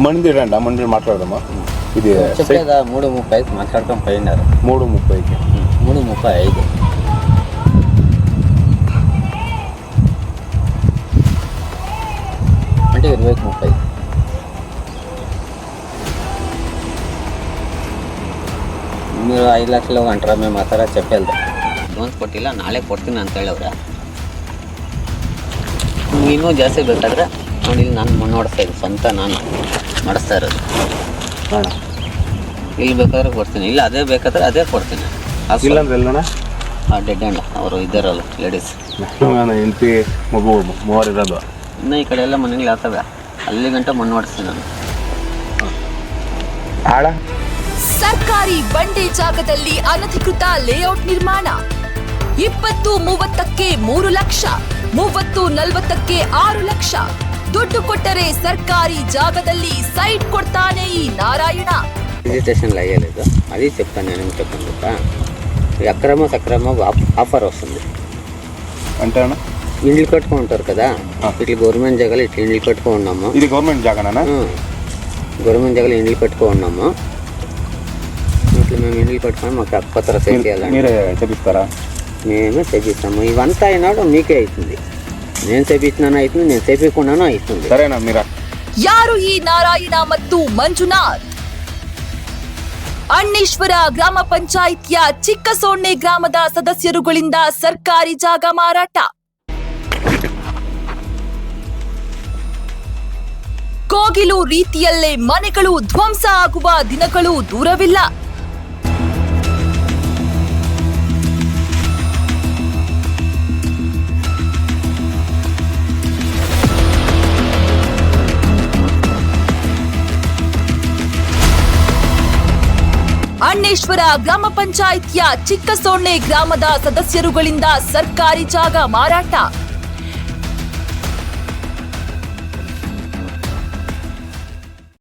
మందిరండి మందిరం మాట్లాడదామా ఇది చెప్పేదా 3:35 మాట్లాడుకొని పోయినారు 3:30కి 3:35 అంటే 20:30 ನೀವು 5 ಲಕ್ಷ ಅಂಟ್ರ మేము ಆ ಥರ చెప్పೇಳ್ದೆ ಅಡ್ವಾನ್ಸ್ ಕೊಟ್ಟಿಲ್ಲ ನಾಳೆ ಕೊಡ್ತೀನಿ ಅಂತ ಹೇಳವ್ರೆ ಇನ್ನೂ ಜಾಸ್ತಿ ಬೇಕಾದ್ರೆ ನೋಡಿ ನಾನು ಮಾಡಿಸ್ತಾ ಇದ್ದೀನಿ ಸ್ವಂತ ನಾನು ಮಾಡಿಸ್ತಾ ಇರೋದು ಇಲ್ಲಿ ಬೇಕಾದ್ರೆ ಕೊಡ್ತೀನಿ ಇಲ್ಲ ಅದೇ ಬೇಕಾದ್ರೆ ಅದೇ ಕೊಡ್ತೀನಿ ಇಲ್ಲಾಂದ್ರೆ ಎಲ್ಲಣ್ಣ ಡೆಡ್ ಹ್ಯಾಂಡ್ ಅವರು ಇದ್ದಾರಲ್ಲ ಲೇಡೀಸ್ ಹೆಂಡತಿ ಮಗು ಮೂವರು ಇರೋದು ಇನ್ನು ಈ ಕಡೆ ಎಲ್ಲ ಮನೆಗಳು ಆಗ್ತವೆ ಅಲ್ಲಿ ಗಂಟ ಮಣ್ಣು ಮಾಡಿಸ್ತೀನಿ ನಾನು ಸರ್ಕಾರಿ ಬಂಡೆ ಜಾಗದಲ್ಲಿ ಅನಧಿಕೃತ ಲೇಔಟ್ ನಿರ್ಮಾಣ 20-30ಕ್ಕೆ 3 ಲಕ್ಷ 30-40ಕ್ಕೆ 6 ಲಕ್ಷ ದುಡ್ಡು ಕೊಟ್ಟರೆ ಸರ್ಕಾರಿ ಜಾಗದಲ್ಲಿ ಸೈಟ್ ಕೊಡ್ತಾನೆ ಈ నారాయణ రిజిస్ట్రేషన్ అయ్యలేదు అది చెప్తాను నేను చెప్పండి ఈ అక్రమ సక్రమ ఆఫర్ వస్తుంది అంటే అన్న ఇండ్లు కట్టుకుంటారు కదా ఇట్లా గవర్నమెంట్ జాగాలో ఇట్లా ఇండ్లు కట్టుకున్నాము ఇది గవర్నమెంట్ జాగానా గవర్నమెంట్ జాగాలో ఇండ్లు కట్టుకున్నాము ఇట్లా మేము ఇండ్లు కట్టుకొని మాకు అప్పత్ర చేయాలి మీరే చేపిస్తారా మేమే చేపిస్తాము ఇవంతా అయినాడు మీకే అవుతుంది నేను చేపించినాను అవుతుంది నేను చేపించుకున్నాను అవుతుంది సరేనా మీరా ಯಾರು ಈ ನಾರಾಯಣ ಮತ್ತು ಮಂಜುನಾಥ್ ಅಣ್ಣೇಶ್ವರ ಗ್ರಾಮ ಪಂಚಾಯಿತಿಯ ಚಿಕ್ಕಸೋಣ್ಣೆ ಗ್ರಾಮದ ಸದಸ್ಯರುಗಳಿಂದ ಸರ್ಕಾರಿ ಜಾಗ ಮಾರಾಟ ಕೋಗಿಲು ರೀತಿಯಲ್ಲೇ ಮನೆಗಳು ಧ್ವಂಸ ಆಗುವ ದಿನಗಳು ದೂರವಿಲ್ಲ ಅಣ್ಣೇಶ್ವರ ಗ್ರಾಮ ಪಂಚಾಯಿತಿಯ ಚಿಕ್ಕಸೋಣ್ಣೆ ಗ್ರಾಮದ ಸದಸ್ಯರುಗಳಿಂದ ಸರ್ಕಾರಿ ಜಾಗ ಮಾರಾಟ